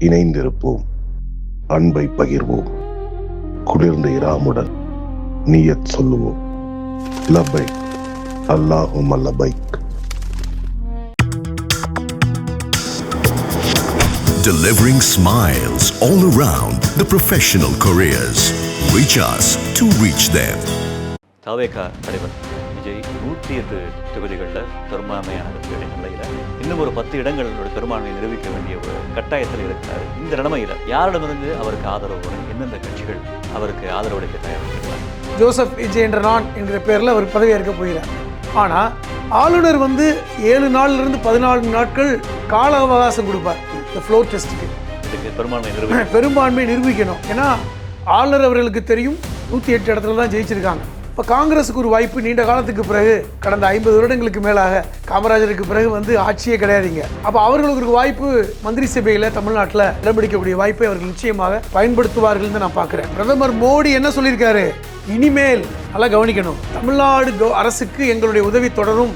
இணைந்திருப்போம், அன்பை பகிர்வோம், குளிர்ந்த இராமுடன் நியத் சொல்லுவோம். லப்பைக் அல்லாஹும்ம லப்பைக். Delivering smiles all around the professional careers. Reach us to reach them. தாவேகா தலைவர் விஜய் 108 தொகுதிகளில் பெரும்பான்மையான நிலையில் இன்னும் ஒரு 10 இடங்களோட பெரும்பான்மையை நிரூபிக்க வேண்டிய ஒரு கட்டாயத்தில் இருக்கிறார். இந்த நிலைமையில் யாரிடமிருந்து அவருக்கு ஆதரவு வரும், எந்தெந்த கட்சிகள் அவருக்கு ஆதரவு அளிக்க தயாராக இருக்கிறார்? ஜோசப் விஜய் என்ற நான் என்கிற பேரில் அவர் பதவியேற்க போகிறார். ஆனால் ஆளுநர் 7 நாளிலிருந்து 14 நாட்கள் கால அவகாசம் கொடுப்பார் இந்த ஃப்ளோர் டெஸ்ட்டுக்கு. இதுக்கு பெரும்பான்மை நிரூபிக்கணும். ஏன்னா ஆளுநர் அவர்களுக்கு தெரியும் 108 இடத்துல தான் ஜெயிச்சிருக்காங்க. இப்போ காங்கிரஸுக்கு ஒரு வாய்ப்பு. நீண்ட காலத்துக்கு பிறகு, கடந்த 50 வருடங்களுக்கு மேலாக காமராஜருக்கு பிறகு ஆட்சியே கிடையாதுங்க. அப்போ அவர்களுக்கு ஒரு வாய்ப்பு மந்திரி சபையில் தமிழ்நாட்டில் இடம் பிடிக்கக்கூடிய வாய்ப்பை அவர்கள் நிச்சயமாக பயன்படுத்துவார்கள் நான் பார்க்குறேன். பிரதமர் மோடி என்ன சொல்லியிருக்காரு, இனிமேல் நல்லா கவனிக்கணும், தமிழ்நாடு அரசுக்கு எங்களுடைய உதவி தொடரும்,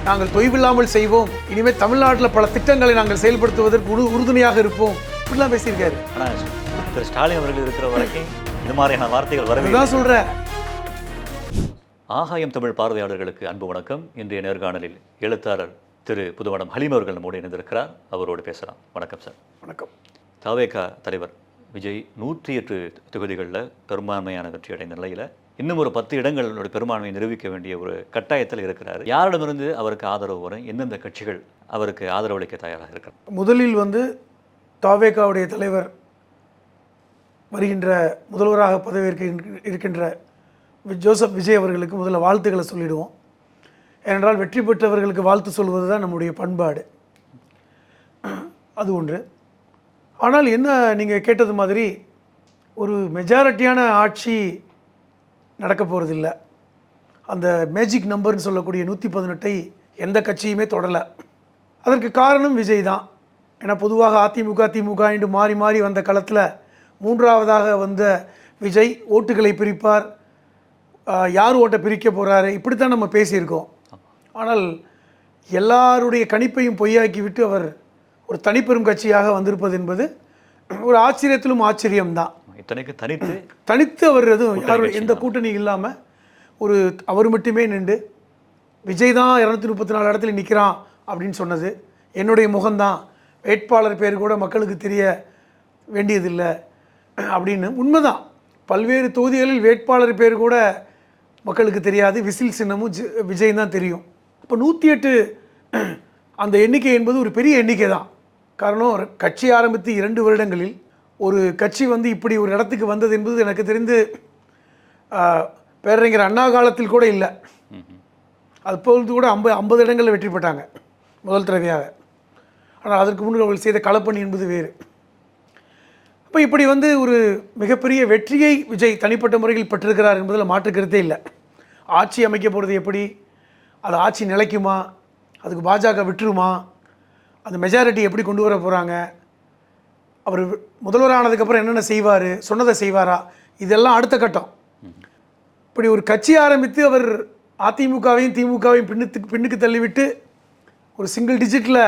நாங்கள் தொய்வில்லாமல் செய்வோம், இனிமேல் தமிழ்நாட்டில் பல திட்டங்களை நாங்கள் செயல்படுத்துவதற்கு உறுதுணையாக இருப்போம், இப்படிலாம் பேசியிருக்காரு. ஆனால் திரு ஸ்டாலின் அவர்கள் இருக்கிற வரைக்கும் இந்த மாதிரியான வார்த்தைகள் வரவே தான் சொல்கிறேன். ஆகாயம் தமிழ் பார்வையாளர்களுக்கு அன்பு வணக்கம். இன்றைய நேர்காணலில் எழுத்தாளர் திரு புதுவனம் ஹலீம் அவர்கள் நம்மோடு இணைந்திருக்கிறார். அவரோடு பேசலாம். வணக்கம் சார். வணக்கம். தாவேகா தலைவர் விஜய் 108 தொகுதிகளில் பெரும்பான்மையான வெற்றி அடைந்த நிலையில் இன்னும் ஒரு 10 இடங்களோட பெரும்பான்மையை நிரூபிக்க வேண்டிய ஒரு கட்டாயத்தில் இருக்கிறார். யாரிடமிருந்து அவருக்கு ஆதரவு வரும், எந்தெந்த கட்சிகள் அவருக்கு ஆதரவு அளிக்க தயாராக இருக்கிறார்? முதலில் தாவேகாவுடைய தலைவர் வருகின்ற முதல்வராக பதவியேற்க இருக்கின்ற ஜோசப் விஜய் அவர்களுக்கு முதல்ல வாழ்த்துக்களை சொல்லிடுவோம். ஏனென்றால் வெற்றி பெற்றவர்களுக்கு வாழ்த்து சொல்வது தான் நம்முடைய பண்பாடு. அது ஒன்று. ஆனால் என்ன, நீங்கள் கேட்டது மாதிரி ஒரு மெஜாரிட்டியான ஆட்சி நடக்க போகிறதில்ல. அந்த மேஜிக் நம்பர்னு சொல்லக்கூடிய 118ஐ எந்த கட்சியுமே தொடலை. அதற்கு காரணம் விஜய் தான். ஏன்னா பொதுவாக அதிமுக திமுக என்று மாறி மாறி வந்த களத்தில் மூன்றாவதாக வந்த விஜய் ஓட்டுகளை பிரிப்பார், யார் ஓட்டை பிரிக்க போகிறாரு, இப்படித்தான் நம்ம பேசியிருக்கோம். ஆனால் எல்லாருடைய கணிப்பையும் பொய்யாக்கி விட்டு அவர் ஒரு தனிப்பெரும் கட்சியாக வந்திருப்பது என்பது ஒரு ஆச்சரியத்திலும் ஆச்சரியம்தான். தனித்து அவர் எதுவும் யாரும் எந்த கூட்டணி இல்லாமல் அவர் மட்டுமே நின்று விஜய் தான் 234 இடத்துல நிற்கிறான் அப்படின்னு சொன்னது என்னுடைய முகம்தான், வேட்பாளர் பேர் கூட மக்களுக்கு தெரிய வேண்டியதில்லை அப்படின்னு. உண்மைதான், பல்வேறு தொகுதிகளில் வேட்பாளர் பேர் கூட மக்களுக்கு தெரியாது, விசில் சின்னமும் விஜய் தான் தெரியும். அப்போ 108 அந்த எண்ணிக்கை என்பது ஒரு பெரிய எண்ணிக்கை தான். காரணம், கட்சி ஆரம்பித்து 2 வருடங்களில் ஒரு கட்சி இப்படி ஒரு இடத்துக்கு வந்தது என்பது எனக்கு தெரிந்து பேரறிஞர் அண்ணா காலத்தில் கூட இல்லை. அப்பொழுது கூட 50 இடங்களில் வெற்றி பெற்றாங்க முதல் தடவையாக. ஆனால் அதற்கு முன்பு அவர்கள் செய்த களப்பணி என்பது வேறு. இப்போ இப்படி ஒரு மிகப்பெரிய வெற்றியை விஜய் தனிப்பட்ட முறையில் பெற்றிருக்கிறார் என்பதில் மாற்று கருத்தே இல்லை. ஆட்சி அமைக்க போகிறது எப்படி, அது ஆட்சி நிலைக்குமா, அதுக்கு பாஜக விட்டுருமா, அந்த மெஜாரிட்டி எப்படி கொண்டு வர போகிறாங்க, அவர் முதல்வரானதுக்கப்புறம் என்னென்ன செய்வார், சொன்னதை செய்வாரா, இதெல்லாம் அடுத்த கட்டம். இப்படி ஒரு கட்சி ஆரம்பித்து அவர் அதிமுகவையும் திமுகவையும் பின்னுக்கு தள்ளிவிட்டு ஒரு சிங்கிள் டிஜிட்டில்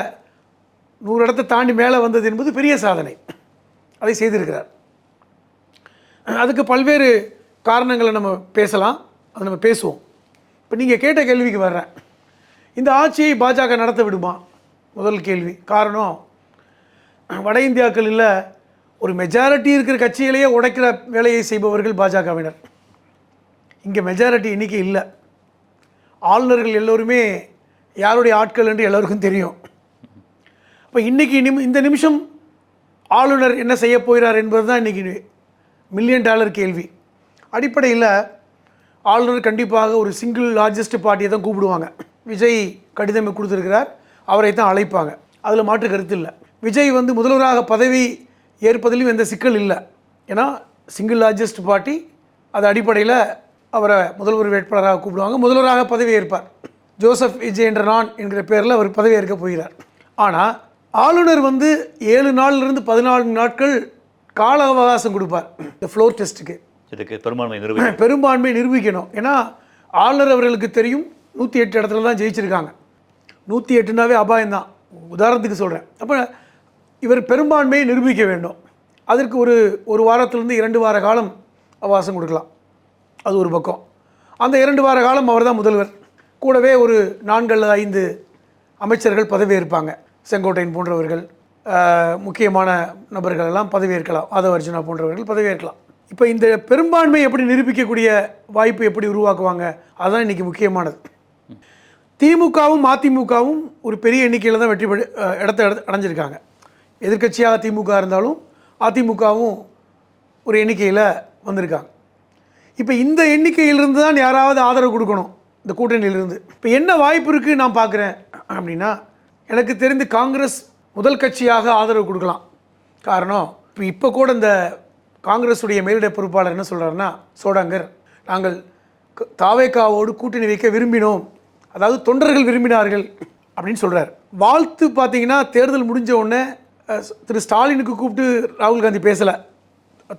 100 இடத்தை தாண்டி மேலே வந்தது என்பது பெரிய சாதனை. அதை செய்திருக்கிறார். அதுக்கு பல்வேறு காரணங்களை நம்ம பேசலாம், அதை நம்ம பேசுவோம். இப்போ நீங்கள் கேட்ட கேள்விக்கு வர்றேன். இந்த ஆட்சியை பாஜக நடத்த விடுமா, முதல் கேள்வி. காரணம், வட இந்தியாக்களில் ஒரு மெஜாரிட்டி இருக்கிற கட்சிகளையே உடைக்கிற வேலையை செய்பவர்கள் பாஜகவினர். இங்கே மெஜாரிட்டி எண்ணிக்கை இல்லை. ஆளுநர்கள் எல்லோருமே யாருடைய ஆட்கள் என்று எல்லோருக்கும் தெரியும். அப்போ இன்றைக்கி இந்த நிமிஷம் ஆளுநர் என்ன செய்ய போகிறார் என்பது தான் இன்றைக்கி $1 மில்லியன் கேள்வி. அடிப்படையில் ஆளுநர் கண்டிப்பாக ஒரு சிங்கிள் லார்ஜஸ்ட் பார்ட்டியை தான் கூப்பிடுவாங்க. விஜய் கடிதம் கொடுத்துருக்கிறார், அவரை தான் அழைப்பாங்க, அதில் மாற்று கருத்து இல்லை. விஜய் முதல்வராக பதவி ஏற்பதிலும் எந்த சிக்கல் இல்லை. ஏன்னா சிங்கிள் லார்ஜஸ்ட் பார்ட்டி, அது அடிப்படையில் அவரை முதல்வர் வேட்பாளராக கூப்பிடுவாங்க, முதல்வராக பதவி ஏற்பார். ஜோசப் விஜய் என்ற நான் என்கிற பேரில் அவர் பதவி ஏற்க போகிறார். ஆனால் ஆளுநர் 7 நாளிலிருந்து 14 நாட்கள் கால அவகாசம் கொடுப்பார் இந்த ஃப்ளோர் டெஸ்ட்டுக்கு. இதுக்கு பெரும்பான்மை நிரூபிக்கணும். ஏன்னா ஆளுநர் அவர்களுக்கு தெரியும் 108 இடத்துல தான் ஜெயிச்சிருக்காங்க. 108னாவே அபாயம்தான். உதாரணத்துக்கு சொல்கிறேன். அப்போ இவர் பெரும்பான்மையை நிரூபிக்க வேண்டும். அதற்கு ஒரு வாரத்திலிருந்து 2 வார காலம் அவகாசம் கொடுக்கலாம். அது ஒரு பக்கம். அந்த 2 வார காலம் அவர் தான் முதல்வர். கூடவே ஒரு 4 அல்லது 5 அமைச்சர்கள் பதவியேற்பாங்க. செங்கோட்டையன் போன்றவர்கள், முக்கியமான நபர்கள் எல்லாம் பதவியேற்கலாம். ஆதவ அர்ஜுனா போன்றவர்கள் பதவியேற்கலாம். இப்போ இந்த பெரும்பான்மை எப்படி நிரூபிக்கக்கூடிய வாய்ப்பு எப்படி உருவாக்குவாங்க, அதுதான் இன்றைக்கி முக்கியமானது. திமுகவும் அதிமுகவும் ஒரு பெரிய எண்ணிக்கையில் தான் இடத்தை அடைஞ்சிருக்காங்க. எதிர்க்கட்சியாக திமுக இருந்தாலும் அதிமுகவும் ஒரு எண்ணிக்கையில் வந்திருக்காங்க. இப்போ இந்த எண்ணிக்கையிலிருந்து தான் யாராவது ஆதரவு கொடுக்கணும் இந்த கூட்டணியிலிருந்து. இப்போ என்ன வாய்ப்பு இருக்குது நான் பார்க்குறேன் அப்படின்னா, எனக்கு தெரிந்து காங்கிரஸ் முதல் கட்சியாக ஆதரவு கொடுக்கலாம். காரணம், இப்போ கூட இந்த காங்கிரஸுடைய மேலிட பொறுப்பாளர் என்ன சொல்கிறாருன்னா, சோடாங்கர், நாங்கள் தாவேகாவோடு கூட்டணி வைக்க விரும்பினோம், அதாவது தொண்டர்கள் விரும்பினார்கள் அப்படின்னு சொல்கிறார். வாழ்த்து பார்த்தீங்கன்னா தேர்தல் முடிஞ்ச உடனே திரு ஸ்டாலினுக்கு கூப்பிட்டு ராகுல் காந்தி பேசலை,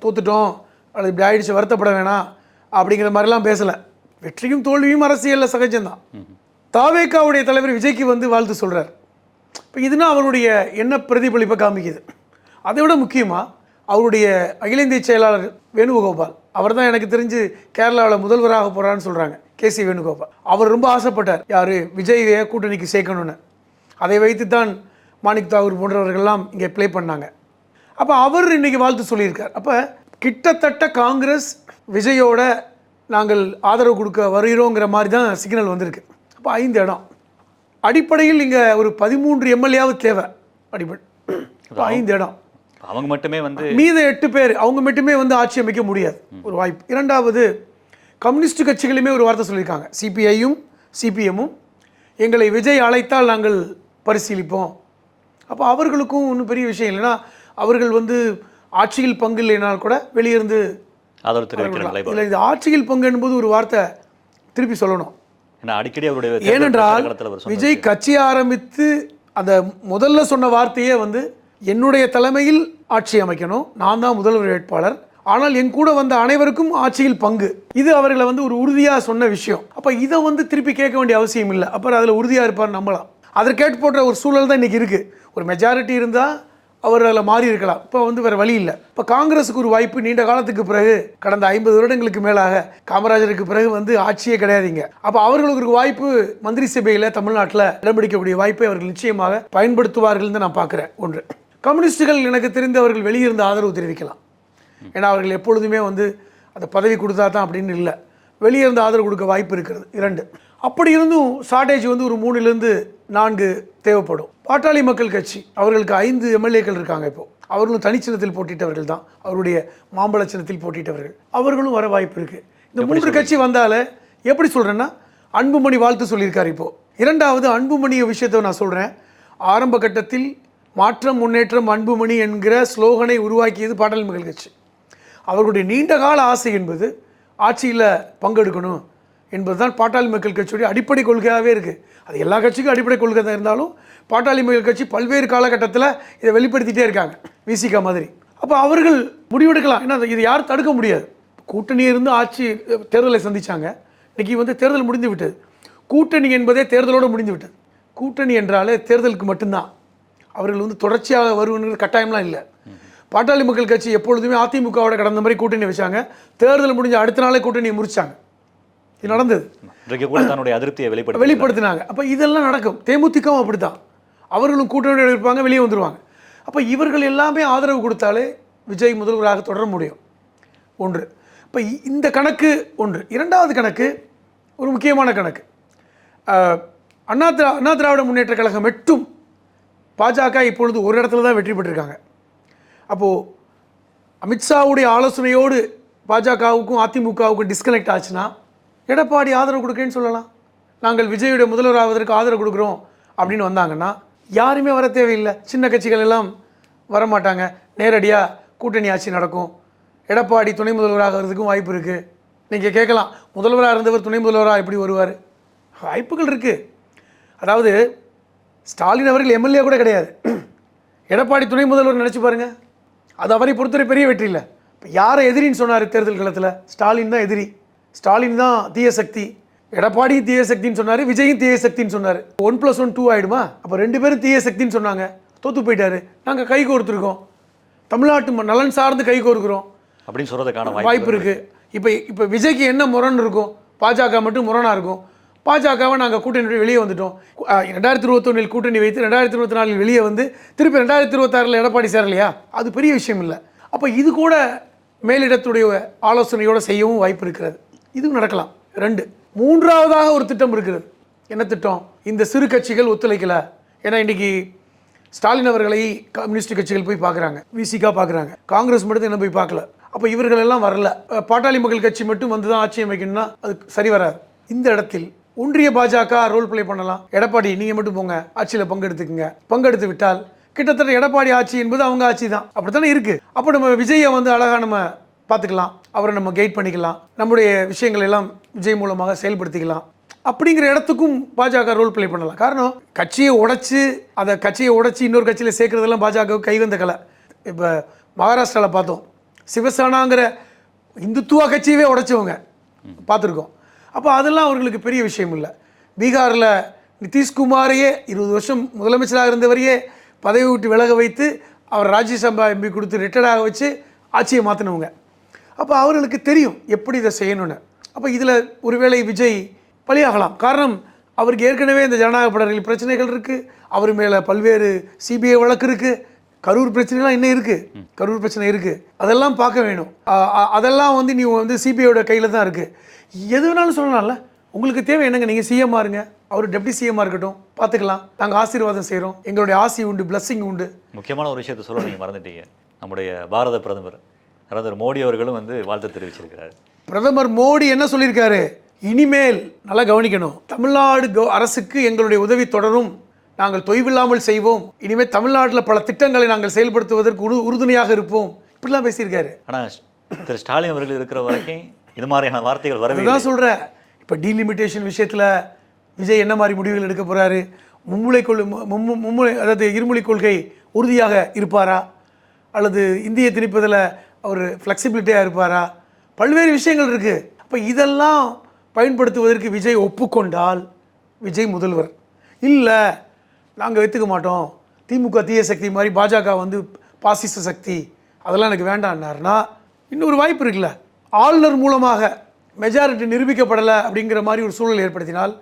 தோத்துட்டோம் அது இப்படி ஆயிடுச்சு வருத்தப்பட வேணாம் அப்படிங்கிற மாதிரிலாம் பேசலை. வெற்றியும் தோல்வியும் அரசியலில் சகஜம்தான். தாவேகாவுடைய தலைவர் விஜய்க்கு வந்து வாழ்த்து சொல்கிறார். இப்போ இதுனா அவருடைய என்ன பிரதிபலிப்பை காமிக்குது. அதை விட முக்கியமாக அவருடைய அகில இந்திய செயலாளர் வேணுகோபால், அவர் தான் எனக்கு தெரிஞ்சு கேரளாவில் முதல்வராக போகிறான்னு சொல்கிறாங்க, KC வேணுகோபால். அவர் ரொம்ப ஆசைப்பட்டார் யார் விஜயை கூட்டணிக்கு சேர்க்கணுன்னு. அதை வைத்து தான் மாணிக் தாகூர் போன்றவர்கள்லாம் இங்கே ப்ளே பண்ணாங்க. அப்போ அவர் இன்றைக்கி வாழ்த்து சொல்லியிருக்கார். அப்போ கிட்டத்தட்ட காங்கிரஸ் விஜயோட நாங்கள் ஆதரவு கொடுக்க வருகிறோங்கிற மாதிரி தான் சிக்னல் வந்திருக்கு. அப்போ 5 இடம் அடிப்படையில் இங்கே ஒரு 13 MLAவது தேவை. அடிப்படை 5 இடம் அவங்க மட்டுமே வந்து மீத 8 பேர் அவங்க மட்டுமே வந்து ஆட்சி அமைக்க முடியாது. ஒரு வாய்ப்பு. இரண்டாவது, கம்யூனிஸ்ட் கட்சிகளுமே ஒரு வார்த்தை சொல்லியிருக்காங்க. CPIயும் CPMமும் எங்களை விஜய் அழைத்தால் நாங்கள் பரிசீலிப்போம். அப்போ அவர்களுக்கும் ஒன்றும் பெரிய விஷயம் இல்லைன்னா, அவர்கள் வந்து ஆட்சியில் பங்கு இல்லைனால் கூட வெளியிருந்து ஆதரவு தெரிவிக்கிறாங்க. இல்லை, இது ஆட்சியில் பங்கு என்பது ஒரு வார்த்தை திருப்பி சொல்லணும். அடிக்கடி அவருடைய, ஏனென்றால் விஜய் கட்சி ஆரம்பித்து அந்த முதல்ல சொன்ன வார்த்தையே வந்து என்னுடைய தலைமையில் ஆட்சி அமைக்கணும், நான் தான் முதல்வர் வேட்பாளர், ஆனால் என் கூட வந்த அனைவருக்கும் ஆட்சியில் பங்கு. இது அவர்களை வந்து ஒரு உறுதியாக சொன்ன விஷயம். அப்போ இதை வந்து திருப்பி கேட்க வேண்டிய அவசியம் இல்லை. அப்புறம் அதில் உறுதியாக இருப்பார் நம்பலாம். அதற்கேட்டு போன்ற ஒரு சூழல் தான் இன்றைக்கி இருக்குது. ஒரு மெஜாரிட்டி இருந்தால் அவர் அதில் மாறி இருக்கலாம். இப்போ வந்து வேறு வழி இல்லை. இப்போ காங்கிரஸுக்கு ஒரு வாய்ப்பு. நீண்ட காலத்துக்கு பிறகு, கடந்த 50 வருடங்களுக்கு மேலாக காமராஜருக்கு பிறகு வந்து ஆட்சியே கிடையாதுங்க. அப்போ அவர்களுக்கு ஒரு வாய்ப்பு மந்திரி சபையில் தமிழ்நாட்டில் இடம் பிடிக்கக்கூடிய வாய்ப்பை அவர்கள் நிச்சயமாக பயன்படுத்துவார்கள் தான் நான் பார்க்குறேன். ஒன்று, கம்யூனிஸ்டுகள் எனக்கு தெரிந்து அவர்கள் வெளியிருந்து ஆதரவு தெரிவிக்கலாம். ஏன்னா அவர்கள் எப்பொழுதுமே வந்து அந்த பதவி கொடுத்தா தான் அப்படின்னு இல்லை, வெளியிருந்து ஆதரவு கொடுக்க வாய்ப்பு இருக்கிறது. 2, அப்படி இருந்தும் ஷார்டேஜ் வந்து ஒரு 3-4 தேவைப்படும். பாட்டாளி மக்கள் கட்சி அவர்களுக்கு 5 MLAக்கள் இருக்காங்க. இப்போ அவர்களும் தனிச்சின்னத்தில் போட்டிட்டவர்கள் தான், அவருடைய மாம்பழ சின்னத்தில் போட்டிட்டவர்கள், அவர்களும் வர வாய்ப்பு இருக்குது. இந்த 3 கட்சி வந்தாலே எப்படி சொல்கிறேன்னா, அன்புமணி வாழ்த்து சொல்லியிருக்காரு. இப்போது இரண்டாவது அன்புமணிய விஷயத்தை நான் சொல்கிறேன். ஆரம்ப கட்டத்தில் மாற்றம் முன்னேற்றம் அன்புமணி என்கிற ஸ்லோகனை உருவாக்கியது பாட்டாளி மக்கள் கட்சி. அவர்களுடைய நீண்ட கால ஆசை என்பது ஆட்சியில் பங்கெடுக்கணும் என்பது தான் பாட்டாளி மக்கள் கட்சியுடைய அடிப்படை கொள்கையாகவே இருக்குது. அது எல்லா கட்சிக்கும் அடிப்படை கொள்கை தான் இருந்தாலும் பாட்டாளி மக்கள் கட்சி பல்வேறு காலகட்டத்தில் இதை வெளிப்படுத்திகிட்டே இருக்காங்க, விசிகா மாதிரி. அப்போ அவர்கள் முடிவெடுக்கலாம். ஏன்னா இது யாரும் தடுக்க முடியாது. கூட்டணி இருந்து ஆட்சி தேர்தலை சந்தித்தாங்க. இன்றைக்கி வந்து தேர்தல் முடிந்து விட்டது. கூட்டணி என்பதே தேர்தலோடு முடிந்து விட்டது. கூட்டணி என்றாலே தேர்தலுக்கு மட்டும்தான். அவர்கள் வந்து தொடர்ச்சியாக வருவங்கிற கட்டாயம்லாம் இல்லை. பாட்டாளி மக்கள் கட்சி எப்பொழுதுமே அதிமுகவோட கடந்த மாதிரி கூட்டணி வச்சாங்க. தேர்தல் முடிஞ்ச அடுத்த நாளே கூட்டணியை முறிச்சாங்க. இது நடந்தது. தன்னுடைய அதிருப்தியை வெளிப்படுத்தினாங்க. அப்போ இதெல்லாம் நடக்கும். தேமுதிகவும் அப்படி தான். அவர்களும் கூட்டணியோடு இருப்பாங்க, வெளியே வந்துடுவாங்க. அப்போ இவர்கள் எல்லாமே ஆதரவு கொடுத்தாலே விஜய் முதல்வராக தொடர முடியும். ஒன்று. இப்போ இந்த கணக்கு ஒன்று. இரண்டாவது கணக்கு ஒரு முக்கியமான கணக்கு. அண்ணா திராவிட முன்னேற்ற கழகம் மட்டும் பாஜக இப்பொழுது ஒரு இடத்துல தான் வெற்றி பெற்றிருக்காங்க. அப்போது அமித்ஷாவுடைய ஆலோசனையோடு பாஜகவுக்கும் அதிமுகவுக்கும் டிஸ்கனெக்ட் ஆச்சுன்னா எடப்பாடி ஆதரவு கொடுக்குறேன்னு சொல்லலாம். நாங்கள் விஜயுடைய முதல்வராவதற்கு ஆதரவு கொடுக்குறோம் அப்படின்னு வந்தாங்கன்னா யாருமே வர தேவையில்லை. சின்ன கட்சிகள் எல்லாம் வரமாட்டாங்க. நேரடியாக கூட்டணி ஆட்சி நடக்கும். எடப்பாடி துணை முதல்வராக வரதுக்கும் வாய்ப்பு இருக்குது. நீங்கள் கேட்கலாம், முதல்வராக இருந்தவர் துணை முதல்வராக எப்படி வருவார்? வாய்ப்புகள் இருக்குது. அதாவது ஸ்டாலின் அவர்கள் MLA கூட கிடையாது. எடப்பாடி துணை முதல்வர் நினச்சி பாருங்கள். அது அவரை பொறுத்தவரை பெரிய வெற்றி இல்லை. இப்போ யாரை எதிரின்னு சொன்னார் தேர்தல் களத்தில்? ஸ்டாலின் தான் எதிரி. ஸ்டாலின் தான் தீய சக்தி. எடப்பாடி தீய சக்தின்னு சொன்னார், விஜயும் தீய சக்தின்னு சொன்னார். 1+1 2 ஆகிடுமா? அப்போ 2 பேரும் தீய சக்தின்னு சொன்னாங்க. தோற்று போயிட்டாரு, நாங்கள் கை கோர்த்துருக்கோம், தமிழ்நாட்டு நலன் சார்ந்து கை கோர்க்கிறோம் அப்படின்னு சொல்கிறதுக்கான வாய்ப்பு இருக்குது. இப்போ விஜய்க்கு என்ன முரண் இருக்கும்? பாஜக மட்டும் முரணாக இருக்கும். பாஜகவை நாங்கள் கூட்டணி வெளியே வந்துட்டோம். 2021 கூட்டணி வைத்து 2024 வெளியே வந்து திருப்பி 2026 எடப்பாடி சேரலையா? அது பெரிய விஷயம் இல்லை. அப்போ இது கூட மேலிடத்துடைய ஆலோசனையோடு செய்யவும் வாய்ப்பு இருக்கிறது. இதுவும் நடக்கலாம். 2 மூன்றாவதாக ஒரு திட்டம் இருக்கிறது. என்ன திட்டம்? இந்த சிறு கட்சிகள் ஒத்துழைக்கல. ஏன்னா இன்றைக்கி ஸ்டாலின் அவர்களை கம்யூனிஸ்ட் கட்சிகள் போய் பார்க்குறாங்க, விசிகா பார்க்குறாங்க, காங்கிரஸ் மட்டும் என்ன போய் பார்க்கல. அப்போ இவர்கள் எல்லாம் வரல, பாட்டாளி மக்கள் கட்சி மட்டும் வந்து தான் ஆட்சி அமைக்கணும்னா அது சரி வராது. இந்த இடத்தில் ஒன்றிய பாஜக ரோல் பிளே பண்ணலாம். எடப்பாடி நீங்கள் மட்டும் போங்க, ஆட்சியில் பங்கெடுத்துக்குங்க. பங்கெடுத்து விட்டால் கிட்டத்தட்ட எடப்பாடி ஆட்சி என்பது அவங்க ஆட்சி தான். அப்படித்தானே இருக்குது. அப்போ நம்ம விஜயை வந்து அழகாக நம்ம பார்த்துக்கலாம், அவரை நம்ம கைட் பண்ணிக்கலாம், நம்முடைய விஷயங்கள் எல்லாம் விஜய் மூலமாக செயல்படுத்திக்கலாம். அப்படிங்கிற இடத்துக்கும் பாஜக ரோல் பிளே பண்ணலாம். காரணம், கட்சியை உடைச்சி இன்னொரு கட்சியில் சேர்க்கறதெல்லாம் பாஜக கைவந்த கலை. இப்போ மகாராஷ்டிராவில் பார்த்தோம், சிவசேனாங்கிற இந்துத்துவா கட்சியவே உடைச்சவங்க பார்த்துருக்கோம். அப்போ அதெல்லாம் அவர்களுக்கு பெரிய விஷயம் இல்லை. பீகாரில் நிதிஷ்குமாரையே 20 வருஷம் முதலமைச்சராக இருந்தவரையே பதவி விட்டு விலக வைத்து அவர் ராஜ்யசபா எம்பி கொடுத்து ரிட்டையர்டாக வச்சு ஆட்சியை மாற்றினவங்க. அப்போ அவர்களுக்கு தெரியும் எப்படி இதை செய்யணும்னு. அப்போ இதில் ஒருவேளை விஜய் பலியாகலாம். காரணம், அவருக்கு ஏற்கனவே இந்த ஜனநாயக படரில் பிரச்சனைகள் இருக்குது, அவர் மேலே பல்வேறு சிபிஐ வழக்கு இருக்குது, கரூர் பிரச்சனைலாம் இன்னும் இருக்குது, கரூர் பிரச்சனை இருக்குது, அதெல்லாம் பார்க்க வேணும். அதெல்லாம் வந்து நீ வந்து சிபிஐயோட கையில் தான் இருக்குது. எது வேணாலும் சொல்லலாம்ல. உங்களுக்கு தேவை என்னங்க? நீங்கள் சிஎம்மாக இருங்க, அவர் டெப்டி சிஎம்மாக இருக்கட்டும், பார்த்துக்கலாம். நாங்கள் ஆசீர்வாதம் செய்கிறோம், எங்களுடைய ஆசி உண்டு, பிளஸ்ஸிங் உண்டு. முக்கியமான ஒரு விஷயத்தை சொல்ல நீங்கள் மறந்துட்டீங்க. நம்முடைய பாரத பிரதமர் மோடி அவர்களும் வந்து வாழ்த்து தெரிவிச்சிருக்கிறார். பிரதமர் மோடி என்ன சொல்லியிருக்காரு? இனிமேல் நல்லா கவனிக்கணும், தமிழ்நாடு அரசுக்கு எங்களுடைய உதவி தொடரும், நாங்கள் தொய்வில்லாமல் செய்வோம், இனிமேல் தமிழ்நாட்டில் பல திட்டங்களை நாங்கள் செயல்படுத்துவதற்கு உறுதுணையாக இருப்போம், இப்படிலாம் பேசியிருக்காரு. ஆனால் திரு ஸ்டாலின் அவர்கள் இருக்கிற வரைக்கும் இது மாதிரியான வார்த்தைகள் வரவே தான் சொல்கிறேன். இப்போ டீலிமிட்டேஷன் விஷயத்தில் விஜய் என்ன மாதிரி முடிவுகள் எடுக்க போகிறாரு? அதாவது இருமொழி கொள்கை உறுதியாக இருப்பாரா, அல்லது இந்திய திணிப்பதில் அவர் ஃப்ளெக்சிபிலிட்டியாக இருப்பாரா? பல்வேறு விஷயங்கள் இருக்குது. அப்போ இதெல்லாம் பயன்படுத்துவதற்கு விஜய் ஒப்புக்கொண்டால் விஜய் முதல்வர். இல்லை, நாங்கள் வைத்துக்க மாட்டோம், திமுக தீய சக்தி மாதிரி, பாஜக வந்து பாசிச சக்தி, அதெல்லாம் எனக்கு வேண்டான்னாருன்னா இன்னொரு வாய்ப்பு இருக்குல்ல. ஆளுநர் மூலமாக மெஜாரிட்டி நிரூபிக்கப்படலை அப்படிங்கிற மாதிரி ஒரு சூழல் ஏற்படுத்தினால்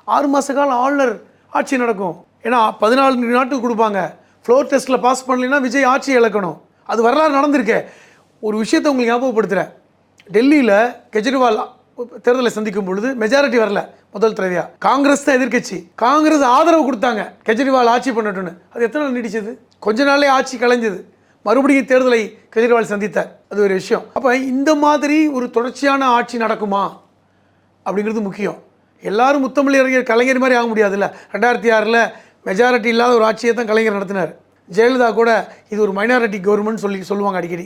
6 மாத காலம் ஆளுநர் ஆட்சி நடக்கும். ஏன்னா 14 நாட்டுக்கு கொடுப்பாங்க. ஃப்ளோர் டெஸ்ட்டில் பாஸ் பண்ணலைன்னா விஜய் ஆட்சி இழக்கணும். அது வரலாறு நடந்திருக்கு. ஒரு விஷயத்தை உங்களுக்கு ஞாபகப்படுத்துகிறேன். டெல்லியில் கெஜ்ரிவால் தேர்தலை சந்திக்கும் பொழுது மெஜாரிட்டி வரல, முதல் தடவையாக காங்கிரஸ் தான் எதிர்கட்சி. காங்கிரஸ் ஆதரவு கொடுத்தாங்க கெஜ்ரிவால் ஆட்சி பண்ணட்டும்னு. அது எத்தனை நாள் நீடிச்சது? கொஞ்ச நாளே ஆட்சி கலைஞ்சது. மறுபடியும் தேர்தலை கெஜ்ரிவால் சந்தித்தார். அது ஒரு விஷயம். அப்போ இந்த மாதிரி ஒரு தொடர்ச்சியான ஆட்சி நடக்குமா அப்படிங்கிறது முக்கியம். எல்லாரும் முத்தமிழறிஞர் கலைஞர் மாதிரி ஆக முடியாதுல்ல. 2006 மெஜாரிட்டி இல்லாத ஒரு ஆட்சியை தான் கலைஞர் நடத்தினார். ஜெயலலிதா கூட இது ஒரு மைனாரிட்டி கவர்மெண்ட் சொல்லுவாங்க அடிக்கடி.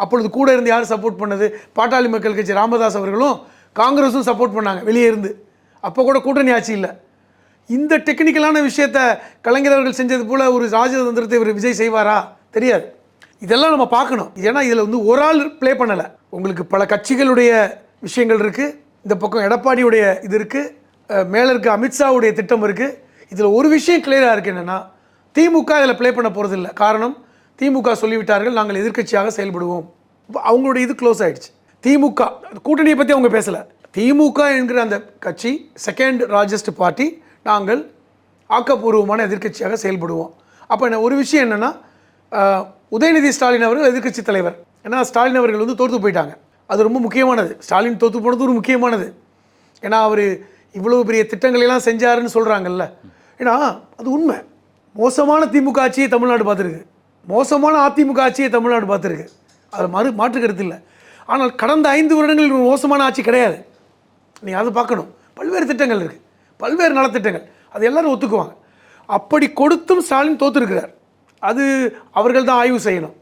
அப்பொழுது கூட இருந்து யார் சப்போர்ட் பண்ணது? பாட்டாளி மக்கள் கட்சி ராமதாஸ் அவர்களும் காங்கிரஸும் சப்போர்ட் பண்ணாங்க வெளியே இருந்து. அப்போ கூட கூட்டணி ஆட்சி இல்லை. இந்த டெக்னிக்கலான விஷயத்த கலைஞர் அவர்கள் செஞ்சது போல் ஒரு ராஜதந்திரத்தை இவர் விஜய் செய்வாரா? தெரியாது. இதெல்லாம் நம்ம பார்க்கணும். ஏன்னா இதில் வந்து ஒரு ஆள் ப்ளே பண்ணலை. உங்களுக்கு பல கட்சிகளுடைய விஷயங்கள் இருக்குது. இந்த பக்கம் எடப்பாடியுடைய இது இருக்குது, மேலே இருக்க அமித்ஷாவுடைய திட்டம் இருக்குது. இதில் ஒரு விஷயம் கிளியராக இருக்குது, என்னென்னா திமுக இதில் ப்ளே பண்ண போகிறது இல்லை. காரணம், திமுக சொல்லிவிட்டார்கள் நாங்கள் எதிர்க்கட்சியாக செயல்படுவோம். அவங்களுடைய இது க்ளோஸ் ஆகிடுச்சு. திமுக கூட்டணியை பற்றி அவங்க பேசலை. திமுக என்கிற அந்த கட்சி செகண்ட் லார்ஜஸ்ட் பார்ட்டி, நாங்கள் ஆக்கப்பூர்வமான எதிர்க்கட்சியாக செயல்படுவோம். அப்போ என்ன ஒரு விஷயம் என்னென்னா, உதயநிதி ஸ்டாலின் அவர்கள் எதிர்க்கட்சி தலைவர். ஏன்னா ஸ்டாலின் அவர்கள் வந்து தோற்று போயிட்டாங்க. அது ரொம்ப முக்கியமானது. ஸ்டாலின் தோற்று போனது ஒரு முக்கியமானது. ஏன்னா அவர் இவ்வளவு பெரிய திட்டங்களெல்லாம் செஞ்சாருன்னு சொல்கிறாங்கல்ல. ஏன்னா அது உண்மை. மோசமான திமுக ஆட்சியை தமிழ்நாடு பார்த்துருக்கு, மோசமான அதிமுக ஆட்சியை தமிழ்நாடு பார்த்துருக்கு. அதில் மாற்று கருத்து இல்லை. ஆனால் கடந்த 5 வருடங்களில் ஒரு மோசமான ஆட்சி கிடையாது. நீங்கள் அதை பார்க்கணும். பல்வேறு திட்டங்கள் இருக்குது, பல்வேறு நலத்திட்டங்கள், அது எல்லோரும் ஒத்துக்குவாங்க. அப்படி கொடுத்தும் ஸ்டாலின் தோற்றுருக்கிறார். அது அவர்கள் தான் ஆய்வு செய்யணும்.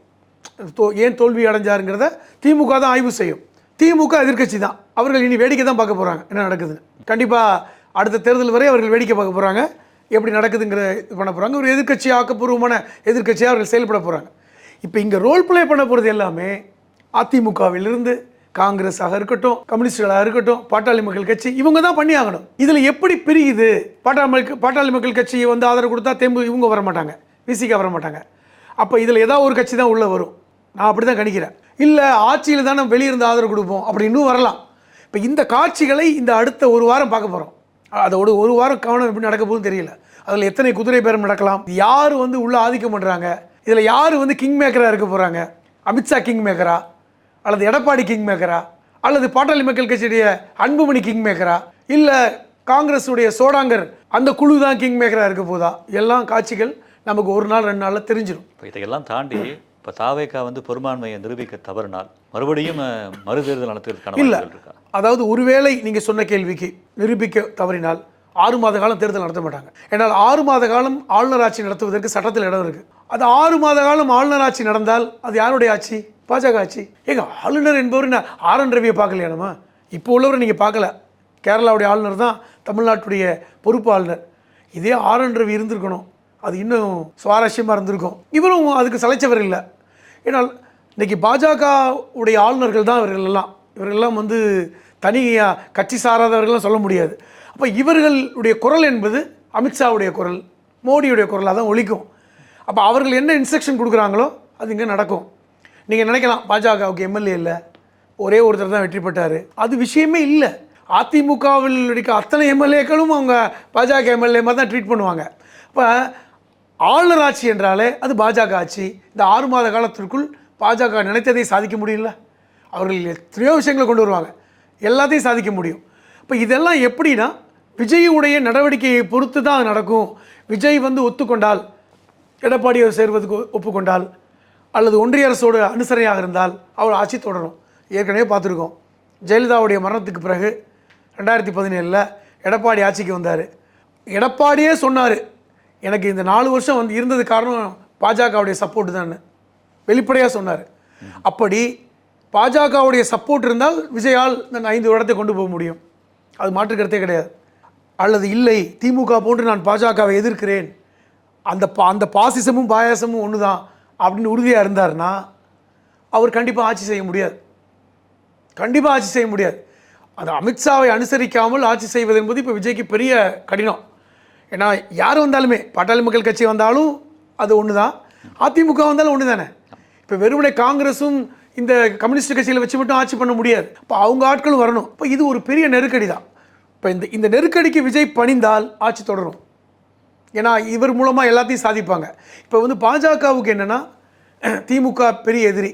ஏன் தோல்வி அடைஞ்சாருங்கிறத திமுக தான் ஆய்வு செய்யும். திமுக எதிர்க்கட்சி தான். அவர்கள் இனி வேடிக்கை தான் பார்க்க போகிறாங்க என்ன நடக்குதுன்னு. கண்டிப்பாக அடுத்த தேர்தல் வரை அவர்கள் வேடிக்கை பார்க்க போகிறாங்க, எப்படி நடக்குதுங்கிற இது பண்ண போகிறாங்க. ஒரு எதிர்க்கட்சி, ஆக்கப்பூர்வமான எதிர்க்கட்சியாக அவர்கள் செயல்பட போகிறாங்க. இப்போ இங்கே ரோல் பிளே பண்ண போகிறது எல்லாமே அதிமுகவிலிருந்து காங்கிரஸாக இருக்கட்டும், கம்யூனிஸ்டுகளாக இருக்கட்டும், பாட்டாளி மக்கள் கட்சி, இவங்க தான் பண்ணி ஆகணும். இதில் எப்படி பிரியுது? பாட்டாளி மக்கள் கட்சியை வந்து ஆதரவு கொடுத்தா இவங்க வர மாட்டாங்க, விசிக வர மாட்டாங்க. அப்போ இதில் ஏதாவது ஒரு கட்சி தான் உள்ளே வரும், நான் அப்படி தான் கணிக்கிறேன். இல்லை ஆட்சியில் தான் நம்ம வெளியிருந்து ஆதரவு கொடுப்போம் அப்படி இன்னும் வரலாம். இப்போ இந்த காட்சிகளை இந்த அடுத்த ஒரு வாரம் பார்க்க போகிறோம். அதோட ஒரு வாரம் கவனம் எப்படி நடக்க போகுதுன்னு தெரியல. அதில் எத்தனை குதிரை பேரம் நடக்கலாம், யார் வந்து உள்ளே ஆதிக்கம் பண்ணுறாங்க, இதில் யார் வந்து கிங் மேக்கராக இருக்க போகிறாங்க, அமித்ஷா கிங் மேக்கரா அல்லது எடப்பாடி கிங் மேக்கரா அல்லது பாட்டாளி மக்கள் கட்சியுடைய அன்புமணி கிங் மேக்கரா இல்லை காங்கிரஸுடைய சோடாங்கர் அந்த குழு தான் கிங் மேக்கராக இருக்க போதா, எல்லாம் காட்சிகள் நமக்கு ஒரு நாள் 2 நாளில் தெரிஞ்சிடும். இப்போ இதையெல்லாம் தாண்டி இப்போ தாவேகா வந்து பெரும்பான்மையை நிரூபிக்க தவறினால் மறுபடியும் மறுதேர்தல் நடத்துறதுக்கான இல்லை, வாய்ப்புகள் இருக்கா? அதாவது ஒருவேளை நீங்கள் சொன்ன கேள்விக்கு நிரூபிக்க தவறினால் 6 மாத காலம் தேர்தல் நடத்த மாட்டாங்க. ஏன்னால் 6 மாத காலம் ஆளுநர் ஆட்சி நடத்துவதற்கு சட்டத்தில் இடம் இருக்குது. அது 6 மாத காலம் ஆளுநர் ஆட்சி நடந்தால் அது யாருடைய ஆட்சி? பாஜக ஆட்சி. ஏங்க ஆளுநர் என்பவர் நான் ஆர்.என். ரவியை பார்க்கலையா நம்ம? இப்போ உள்ளவரை நீங்கள் பார்க்கல. கேரளாவுடைய ஆளுநர் தான் தமிழ்நாட்டுடைய பொறுப்பு ஆளுநர். இதே ஆர்.என். ரவி இருந்திருக்கணும், அது இன்னும் சுவாரஸ்யமாக இருந்திருக்கும். இவரும் அதுக்கு சளைச்சவர் இல்லை. ஏன்னால் இன்றைக்கி பாஜகவுடைய ஆளுநர்கள் தான் இவர்களெல்லாம் வந்து தனியாக கட்சி சாராதவர்கள்லாம் சொல்ல முடியாது. அப்போ இவர்களுடைய குரல் என்பது அமித்ஷாவுடைய குரல், மோடியுடைய குரலாக தான் ஒலிக்கும். அப்போ அவர்கள் என்ன இன்ஸ்ட்ரக்ஷன் கொடுக்குறாங்களோ அது இங்கே நடக்கும். நீங்கள் நினைக்கலாம் பாஜகவுக்கு எம்எல்ஏ இல்லை, ஒரே ஒருத்தர் தான் வெற்றி பெற்றார், அது விஷயமே இல்லை. அதிமுகவில் இருக்க அத்தனை எம்எல்ஏக்களும் அவங்க பாஜக எம்எல்ஏ மாதிரி தான் ட்ரீட் பண்ணுவாங்க. இப்போ ஆளுநர் ஆட்சி என்றாலே அது பாஜக ஆட்சி. இந்த 6 மாத காலத்திற்குள் பாஜக நினைத்ததை சாதிக்க முடியல. அவர்கள் எத்தனையோ விஷயங்களை கொண்டு வருவாங்க, எல்லாத்தையும் சாதிக்க முடியும். இப்போ இதெல்லாம் எப்படின்னா விஜயுடைய நடவடிக்கையை பொறுத்து தான் அது நடக்கும். விஜய் வந்து ஒத்துக்கொண்டால், எடப்பாடியை சேர்வதுக்கு ஒப்புக்கொண்டால் அல்லது ஒன்றிய அரசோடு அனுசரணையாக இருந்தால் அவர் ஆட்சி தொடரும். ஏற்கனவே பார்த்துருக்கோம், ஜெயலலிதாவுடைய மரணத்துக்கு பிறகு 2017 எடப்பாடி ஆட்சிக்கு வந்தார். எடப்பாடியே சொன்னார், எனக்கு இந்த 4 வருஷம் வந்து இருந்தது காரணம் பாஜகவுடைய சப்போர்ட் தான், வெளிப்படையாக சொன்னார். அப்படி பாஜகவுடைய சப்போர்ட் இருந்தால் விஜயால் நான் 5 இடத்தை கொண்டு போக முடியும், அது மாற்றுக்கிறதே கிடையாது. அல்லது இல்லை திமுக போன்று நான் பாஜகவை எதிர்க்கிறேன், அந்த பாசிசமும் பாயாசமும் ஒன்று தான் அப்படின்னு உறுதியாக இருந்தார்னா அவர் கண்டிப்பாக ஆட்சி செய்ய முடியாது. கண்டிப்பாக ஆட்சி செய்ய முடியாது. அது அமித்ஷாவை அனுசரிக்காமல் ஆட்சி செய்வது என்பது இப்போ விஜய்க்கு பெரிய கடினம். ஏன்னா யார் வந்தாலுமே, பாட்டாளி மக்கள் கட்சி வந்தாலும் அது ஒன்று தான், அதிமுக வந்தாலும் ஒன்று தானே. இப்போ வெறுமனே காங்கிரஸும் இந்த கம்யூனிஸ்ட் கட்சியில் வச்சு மட்டும் ஆட்சி பண்ண முடியாது. இப்போ அவங்க ஆட்களும் வரணும். இப்போ இது ஒரு பெரிய நெருக்கடி தான். இப்போ இந்த நெருக்கடிக்கு விஜய் பணிந்தால் ஆட்சி தொடரும். ஏன்னா இவர் மூலமாக எல்லாத்தையும் சாதிப்பாங்க. இப்போ வந்து பாஜகவுக்கு என்னென்னா, திமுக பெரிய எதிரி,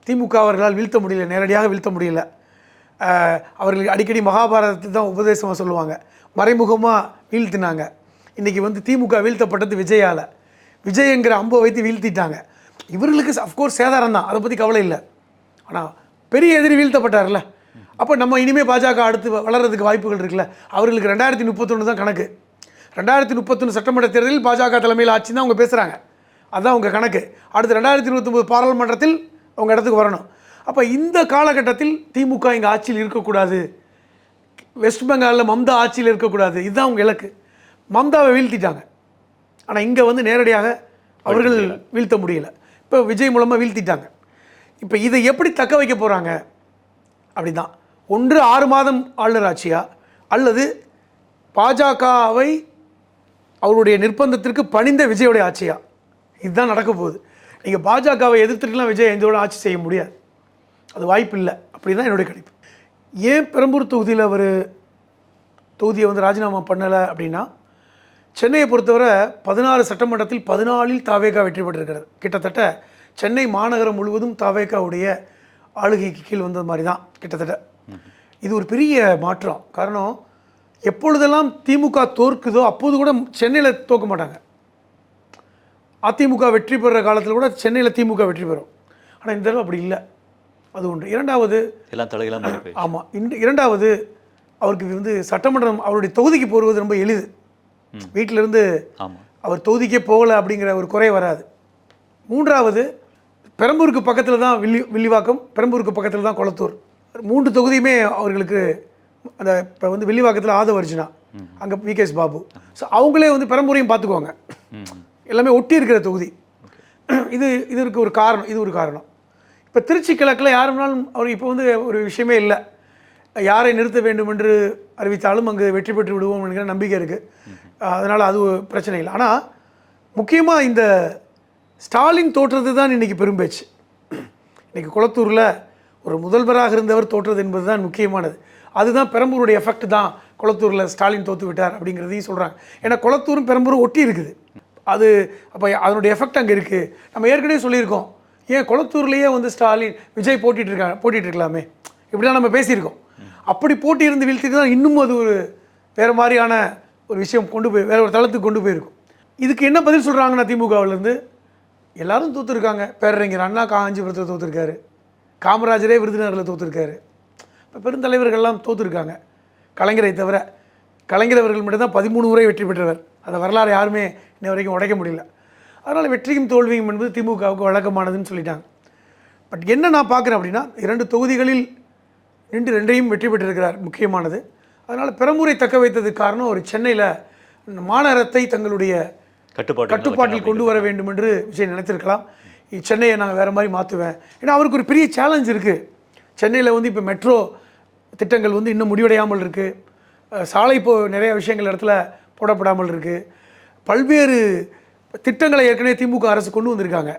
திமுக அவர்களால் வீழ்த்த முடியல, நேரடியாக வீழ்த்த முடியல. அவர்களுக்கு அடிக்கடி மகாபாரதத்தை தான் உபதேசமாக சொல்லுவாங்க, மறைமுகமாக வீழ்த்தினாங்க. இன்றைக்கி வந்து திமுக வீழ்த்தப்பட்டது விஜயால். விஜய்ங்கிற அம்பை வைத்து வீழ்த்திட்டாங்க. இவர்களுக்கு அஃப்கோர்ஸ் சேதாரம் தான், அதை பற்றி கவலை இல்லை. ஆனால் பெரிய எதிரி வீழ்த்தப்பட்டார்ல, அப்போ நம்ம இனிமேல் பாஜக அடுத்து வளர்கிறதுக்கு வாய்ப்புகள் இருக்குல்ல. அவர்களுக்கு 2031 தான் கணக்கு. 2031 சட்டமன்ற தேர்தலில் பாஜக தலைமையில் ஆட்சி தான் அவங்க பேசுகிறாங்க, அதுதான் அவங்க கணக்கு. அடுத்து 2029 பாராளுமன்றத்தில் அவங்க இடத்துக்கு வரணும். அப்போ இந்த காலகட்டத்தில் திமுக இங்கே ஆட்சியில் இருக்கக்கூடாது, வெஸ்ட் பெங்காலில் மம்தா ஆட்சியில் இருக்கக்கூடாது, இதுதான் அவங்க இலக்கு. மம்தாவை வீழ்த்திட்டாங்க, ஆனால் இங்கே வந்து நேரடியாக அவர்கள் வீழ்த்த முடியல. இப்போ விஜய் மூலமாக வீழ்த்திட்டாங்க. இப்போ இதை எப்படி தக்க வைக்க போகிறாங்க அப்படி தான். ஒன்று 6 மாதம் ஆளுநர் ஆட்சியா, அல்லது பாஜகவை அவருடைய நிர்பந்தத்திற்கு பணிந்த விஜயோடைய ஆட்சியா, இதுதான் நடக்க போகுது. நீங்கள் பாஜகவை எதிர்த்துட்டுலாம் விஜய் எந்தோட ஆட்சி செய்ய முடியாது, அது வாய்ப்பு இல்லை. அப்படி தான் என்னுடைய கணிப்பு. ஏன் பெரம்பூர் தொகுதியில் அவர் தொகுதியை வந்து ராஜினாமா பண்ணலை அப்படின்னா, சென்னையை பொறுத்தவரை 16 சட்டமன்றத்தில் 14 தாவேகா வெற்றி பெற்றிருக்கிறது. கிட்டத்தட்ட சென்னை மாநகரம் முழுவதும் தாவேகாவுடைய ஆளுகைக்கு கீழ் வந்தது மாதிரி தான் கிட்டத்தட்ட. இது ஒரு பெரிய மாற்றம். காரணம், எப்பொழுதெல்லாம் திமுக தோற்குதோ அப்போது கூட சென்னையில் தோற்க மாட்டாங்க. அதிமுக வெற்றி பெறுற காலத்தில் கூட சென்னையில் திமுக வெற்றி பெறும். ஆனால் இந்த தடவை அப்படி இல்லை, அது ஒன்று. இரண்டாவது, எல்லாம் தலையெல்லாம் ஆமாம், இரண்டாவது அவருக்கு வந்து சட்டமன்றம் அவருடைய தொகுதிக்கு போடுவது ரொம்ப எளிது. வீட்டிலிருந்து அவர் தொகுதிக்கே போகலை அப்படிங்கிற ஒரு குறை வராது. மூன்றாவது, பெரம்பூருக்கு பக்கத்தில் தான் வில்லிவாக்கம், பெரம்பூருக்கு பக்கத்தில் தான் கொளத்தூர். 3 தொகுதியுமே அவர்களுக்கு அந்த இப்போ வந்து வில்லிவாக்கத்தில் ஆதவர்ஜுனா, அங்கே விகேஎஸ் பாபு. ஸோ அவங்களே வந்து பெரம்பூரையும் பார்த்துக்குவாங்க, எல்லாமே ஒட்டி இருக்கிற தொகுதி. இதற்கு ஒரு காரணம், இது ஒரு காரணம். இப்போ திருச்சி கிழக்கில் யார் வேணாலும் அவர் இப்போ வந்து ஒரு விஷயமே இல்லை, யாரை நிறுத்த வேண்டும் என்று அறிவித்தாலும் அங்கு வெற்றி பெற்று விடுவோம் என்கிற நம்பிக்கை இருக்குது. அதனால் அது பிரச்சனை இல்லை. ஆனால் முக்கியமாக இந்த ஸ்டாலின் தோற்றது தான் இன்றைக்கி பெரும்பேச்சு. இன்றைக்கி குளத்தூரில் ஒரு முதல்வராக இருந்தவர் தோற்றது என்பது தான் முக்கியமானது. அதுதான் பெரம்பூருடைய எஃபெக்ட் தான் குளத்தூரில் ஸ்டாலின் தோற்று விட்டார் அப்படிங்கிறதையும் சொல்கிறாங்க. ஏன்னா குளத்தூரும் பெரம்பூரும் ஒட்டி இருக்குது. அது அப்போ அதனுடைய எஃபெக்ட் அங்கே இருக்குது. நம்ம ஏற்கனவே சொல்லியிருக்கோம், ஏன் குளத்தூர்லேயே வந்து ஸ்டாலின் விஜய் போட்டிட்டு இருக்கலாமே, இப்படிலாம் நம்ம பேசியிருக்கோம். அப்படி போட்டி இருந்து வீழ்த்திட்டு தான் இன்னும் அது ஒரு வேறு மாதிரியான ஒரு விஷயம் கொண்டு போய் வேறு ஒரு தளத்துக்கு கொண்டு போயிருக்கும். இதுக்கு என்ன பதில் சொல்கிறாங்கன்னா, திமுகவிலேருந்து எல்லாரும் தோற்றுருக்காங்க. பேரறிஞர் அண்ணா காஞ்சிபுரத்தில் தோற்றுருக்காரு, காமராஜரே விருதுநகரில் தோற்றுருக்காரு, இப்போ பெருந்தலைவர்கள்லாம் தோற்றுருக்காங்க. கலைஞரை தவிர கலைஞர் அவர்கள் மட்டும்தான் 13 முறை வெற்றி பெற்றவர். அந்த வரலாறு யாருமே இன்ன வரைக்கும் உடைக்க முடியல. அதனால் வெற்றியும் தோல்வியும் என்பது திமுகவுக்கு வழக்கமானதுன்னு சொல்லிட்டாங்க. பட் என்ன நான் பார்க்குறேன் அப்படின்னா, 2 தொகுதிகளில் நின்று 2ஐயும் வெற்றி பெற்றிருக்கிறார், முக்கியமானது. அதனால் பெரம்பூரை தக்க வைத்ததுக்கு காரணம் ஒரு சென்னையில் மாநகரத்தை தங்களுடைய கட்டுப்பாட்டில் கொண்டு வர வேண்டும் என்று விஜய் நினைத்திருக்கலாம். சென்னையை நான் வேறு மாதிரி மாற்றுவேன். ஏன்னா அவருக்கு ஒரு பெரிய சேலஞ்ச் இருக்குது. சென்னையில் வந்து இப்போ மெட்ரோ திட்டங்கள் வந்து இன்னும் முடிவடையாமல் இருக்குது. சாலை இப்போது நிறைய விஷயங்கள் இடத்துல போடப்படாமல் இருக்குது. பல்வேறு திட்டங்களை ஏற்கனவே திமுக அரசு கொண்டு வந்திருக்காங்க.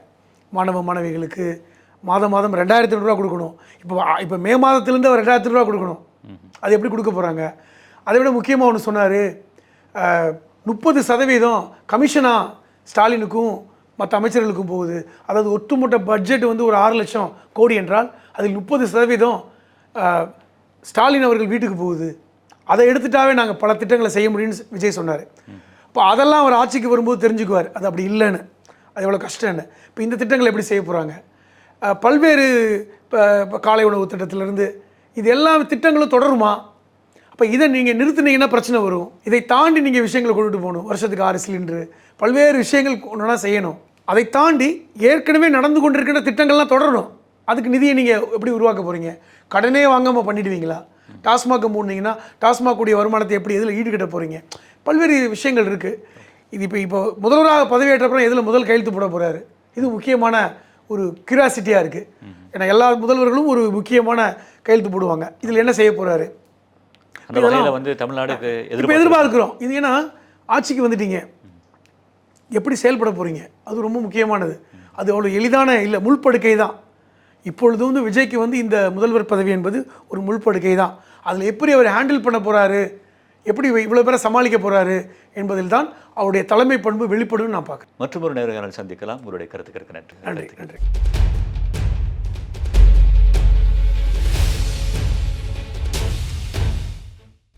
மாணவ மாணவிகளுக்கு மாதம் 2,500 ரூபா கொடுக்கணும். இப்போ மே மாதத்துலேருந்து அவர் 2,000 ரூபா கொடுக்கணும். அது எப்படி கொடுக்க போகிறாங்க? அதை விட முக்கியமாக ஒன்று சொன்னார், 30% கமிஷனாக ஸ்டாலினுக்கும் மற்ற அமைச்சர்களுக்கும் போகுது. அதாவது ஒட்டுமொத்த பட்ஜெட் வந்து ஒரு 6 லட்சம் கோடி என்றால் அதில் 30% ஸ்டாலின் அவர்கள் வீட்டுக்கு போகுது. அதை எடுத்துட்டாவே நாங்கள் பல திட்டங்களை செய்ய முடியும்னு விஜய் சொன்னார். இப்போ அதெல்லாம் அவர் ஆட்சிக்கு வரும்போது தெரிஞ்சுக்குவார் அது அப்படி இல்லைன்னு, அது எவ்வளோ கஷ்டம்னு. இப்போ இந்த திட்டங்களை எப்படி செய்ய போகிறாங்க? பல்வேறு இப்போ காலை உணவு திட்டத்திலேருந்து இது எல்லா திட்டங்களும் தொடருமா? அப்போ இதை நீங்கள் நிறுத்தினீங்கன்னா பிரச்சனை வரும். இதை தாண்டி நீங்கள் விஷயங்களை கொண்டுட்டு போகணும். வருஷத்துக்கு 6 சிலிண்டரு, பல்வேறு விஷயங்கள் ஒன்றா செய்யணும். அதை தாண்டி ஏற்கனவே நடந்து கொண்டிருக்கிற திட்டங்கள்லாம் தொடரணும். அதுக்கு நிதியை நீங்கள் எப்படி உருவாக்க போகிறீங்க? கடனே வாங்காமல் பண்ணிடுவீங்களா? டாஸ்மாக் மூடினீங்கன்னா டாஸ்மாக் கூடிய வருமானத்தை எப்படி எதில் ஈடுகட்ட போகிறீங்க? பல்வேறு விஷயங்கள் இருக்குது. இது இப்போ முதல்வராக பதவியேற்றப்பறம் எதில் முதல் கையெழுத்து போட போகிறாரு? இது முக்கியமான ஒரு கியூரியாசிட்டியாக இருக்குது. ஏன்னா எல்லா முதல்வர்களும் ஒரு முக்கியமான கையெழுத்து போடுவாங்க. இதில் என்ன செய்ய போகிறாரு? வந்து தமிழ்நாடுக்கு எதிர்பார்க்கிறோம். இது ஏன்னா ஆட்சிக்கு வந்துட்டீங்க, எப்படி செயல்பட போகிறீங்க? அது ரொம்ப முக்கியமானது. அது அவ்வளோ எளிதான இல்லை, முள்படுக்கை தான். இப்பொழுது வந்து விஜய்க்கு வந்து இந்த முதல்வர் பதவி என்பது ஒரு முள்படுக்கை தான். அதில் எப்படி அவர் ஹேண்டில் பண்ண போகிறாரு, எப்படி இவ்வளோ பேரை சமாளிக்க போகிறாரு என்பதில் தான் அவருடைய தலைமை பண்பு வெளிப்படும் நான் பார்க்குறேன். மற்றொரு நேர்காணல் சந்திக்கலாம். உங்களுடைய கருத்துக்களுக்கு நன்றி. நன்றி.